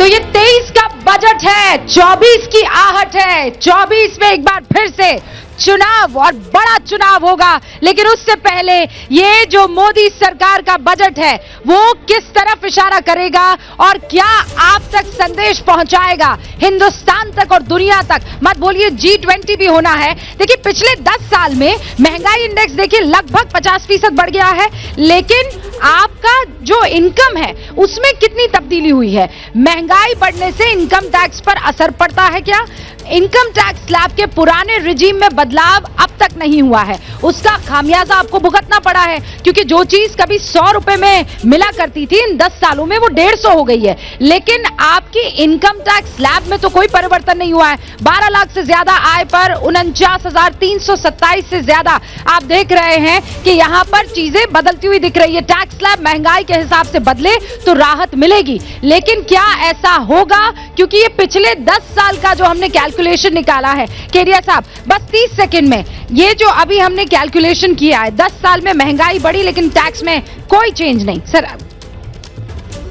तो ये 23 का बजट है, 24 की आहट है। 24 में एक बार फिर से चुनाव और बड़ा चुनाव होगा, लेकिन उससे पहले ये जो मोदी सरकार का बजट है वो किस तरफ इशारा करेगा और क्या आप तक संदेश पहुंचाएगा हिंदुस्तान तक और दुनिया तक। मत बोलिए G20 भी होना है। देखिए पिछले 10 साल में महंगाई इंडेक्स देखिए लगभग 50% बढ़ गया है, लेकिन आपका जो इनकम है उसमें कितनी तब्दीली हुई है? महंगाई बढ़ने से इनकम टैक्स पर असर पड़ता है क्या? इनकम टैक्स स्लैब के पुराने रिजीम में बदलाव अब तक नहीं हुआ है, उसका खामियाजा आपको भुगतना पड़ा है, क्योंकि जो चीज कभी 100 रुपए में मिला करती थी इन 10 सालों में वो 150 हो गई है। लेकिन आपकी इनकम टैक्स स्लैब में तो कोई परिवर्तन नहीं हुआ है। 12 लाख से ज्यादा आय पर 49,327 से ज्यादा आप देख रहे हैं कि यहां पर चीजें बदलती हुई दिख रही है। टैक्स स्लैब महंगाई के हिसाब से बदले तो राहत मिलेगी, लेकिन क्या ऐसा होगा? क्योंकि ये पिछले 10 साल का जो हमने कैलकुलेशन निकाला है केडिया साहब, बस 30 सेकंड में, ये जो अभी हमने कैलकुलेशन किया है 10 साल में महंगाई बढ़ी लेकिन टैक्स में कोई चेंज नहीं। सर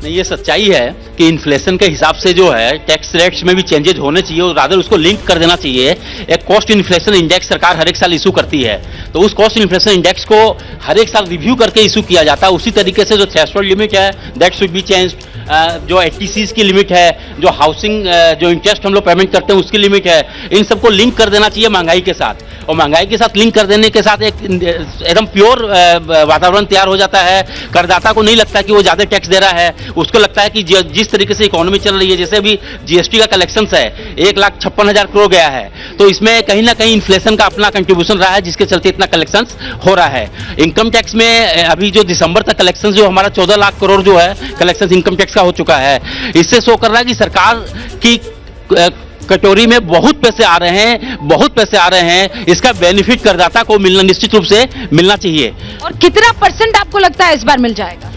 नहीं, ये सच्चाई है कि इन्फ्लेशन के हिसाब से जो है टैक्स रेट्स में भी चेंजेस होने चाहिए और रादर उसको लिंक कर देना चाहिए। एक कॉस्ट इन्फ्लेशन इंडेक्स सरकार हर एक साल इशू करती है, तो उस कॉस्ट इन्फ्लेशन इंडेक्स को हर एक साल रिव्यू करके इशू किया जाता है। उसी तरीके से जो थ्रेशोल्ड लिमिट है दैट शुड बी चेंज, जो एचटीसीज की लिमिट है, जो हाउसिंग जो इंटरेस्ट हम लोग पेमेंट करते हैं उसकी लिमिट है, इन सबको लिंक कर देना चाहिए महंगाई के साथ। और महंगाई के साथ लिंक कर देने के साथ एक एकदम प्योर वातावरण तैयार हो जाता है। करदाता को नहीं लगता कि वो ज्यादा टैक्स दे रहा है, उसको लगता है कि जिस तरीके से इकोनॉमी चल रही है, जैसे अभी जीएसटी का कलेक्शन है 1,56,000 करोड़ गया है, तो इसमें कहीं ना कहीं इन्फ्लेशन का अपना कंट्रीब्यूशन रहा है जिसके चलते इतना कलेक्शन हो रहा है। इनकम टैक्स में अभी जो दिसंबर तक कलेक्शन जो हमारा 14 लाख करोड़ जो है कलेक्शन इनकम टैक्स का हो चुका है, इससे शो कर रहा है कि सरकार की कटोरी में बहुत पैसे आ रहे हैं, बहुत पैसे आ रहे हैं। इसका बेनिफिट करदाता को मिलना निश्चित रूप से मिलना चाहिए। और कितना परसेंट आपको लगता है इस बार मिल जाएगा?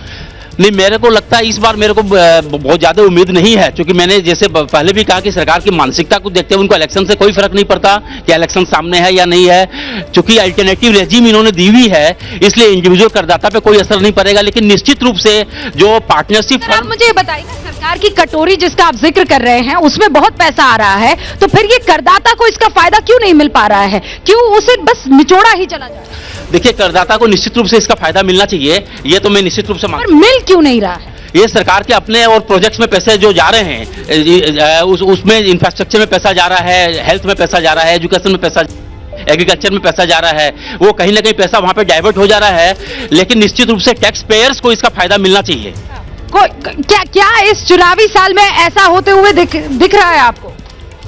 नहीं, मेरे को लगता है इस बार मेरे को बहुत ज्यादा उम्मीद नहीं है, क्योंकि मैंने जैसे पहले भी कहा कि सरकार की मानसिकता को देखते हुए उनको इलेक्शन से कोई फर्क नहीं पड़ता कि इलेक्शन सामने है या नहीं है। चूंकि अल्टरनेटिव रेजिम इन्होंने दी हुई है, इसलिए इंडिविजुअल करदाता पे कोई असर नहीं पड़ेगा। लेकिन निश्चित रूप से जो पार्टनरशिप, आप मुझे ये बताइए ना, सरकार की कटोरी जिसका आप जिक्र कर रहे हैं उसमें बहुत पैसा आ रहा है, तो फिर ये करदाता को इसका फायदा क्यों नहीं मिल पा रहा है? क्यों उसे बस निचोड़ा ही चला जा रहा है? देखिए, करदाता को निश्चित रूप से इसका फायदा मिलना चाहिए, ये तो मैं निश्चित रूप से मानता हूं। मिल क्यों नहीं रहा है? ये सरकार के अपने और प्रोजेक्ट्स में पैसे जो जा रहे हैं, उसमें इंफ्रास्ट्रक्चर में पैसा जा रहा है, हेल्थ में पैसा जा रहा है, एजुकेशन में पैसा, एग्रीकल्चर में पैसा जा रहा है, वो कहीं ना कहीं पैसा वहां पे डाइवर्ट हो जा रहा है। लेकिन निश्चित रूप से टैक्स पेयर्स को इसका फायदा मिलना चाहिए। क्या इस चुनावी साल में ऐसा होते हुए दिख रहा है आपको?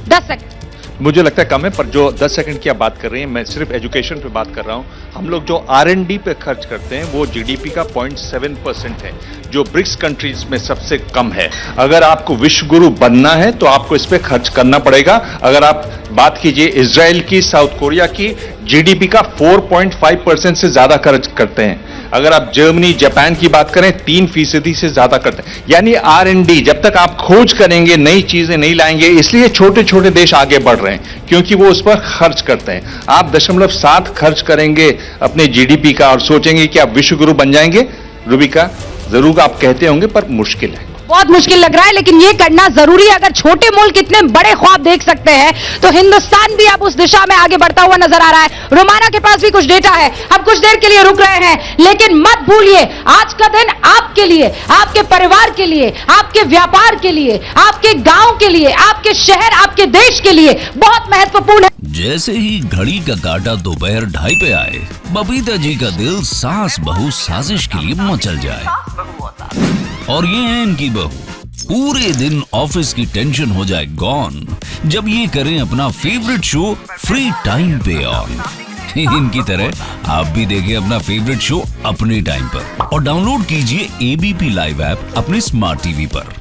10 सेकंड। मुझे लगता है कम है, पर जो 10 सेकंड की आप बात कर रही हैं, मैं सिर्फ एजुकेशन पे बात कर रहा हूं। हम लोग जो R&D पे खर्च करते हैं वो जीडीपी का 0.7% है, जो ब्रिक्स कंट्रीज में सबसे कम है। अगर आपको विश्व गुरु बनना है तो आपको इस पे खर्च करना पड़ेगा। अगर आप बात कीजिए इजराइल की, साउथ कोरिया की, जीडीपी का 4.5% से ज्यादा खर्च करते हैं। अगर आप जर्मनी, जापान की बात करें 3% से ज्यादा करते हैं। यानी R&D, जब तक आप खोज करेंगे, नई चीजें नहीं लाएंगे, इसलिए छोटे छोटे देश आगे बढ़ रहे हैं क्योंकि वो उस पर खर्च करते हैं। आप 0.7 खर्च करेंगे अपने जीडीपी का और सोचेंगे कि आप विश्व गुरु बन जाएंगे, रूबिका, जरूर आप कहते होंगे, पर मुश्किल है, बहुत मुश्किल लग रहा है, लेकिन ये करना जरूरी है। अगर छोटे मुल्क इतने बड़े ख्वाब देख सकते हैं तो हिंदुस्तान भी अब उस दिशा में आगे बढ़ता हुआ नजर आ रहा है। रोमाना के पास भी कुछ डेटा है, हम कुछ देर के लिए रुक रहे हैं, लेकिन मत भूलिए आज का दिन आपके लिए, आपके परिवार के लिए, आपके व्यापार के लिए, आपके गांव के लिए, आपके शहर, आपके देश के लिए बहुत महत्वपूर्ण है। जैसे ही घड़ी का काटा दोपहर 2:30 पे आए, बबीता जी का दिल सास बहू साजिश के लिए मचल जाए। और ये है इनकी बहू, पूरे दिन ऑफिस की टेंशन हो जाए गॉन जब ये करें अपना फेवरेट शो फ्री टाइम पे ऑन। इनकी तरह आप भी देखिए अपना फेवरेट शो अपने टाइम पर और डाउनलोड कीजिए एबीपी लाइव ऐप अपने स्मार्ट टीवी पर।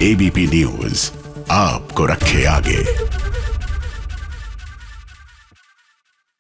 एबीपी न्यूज आपको रखे आगे।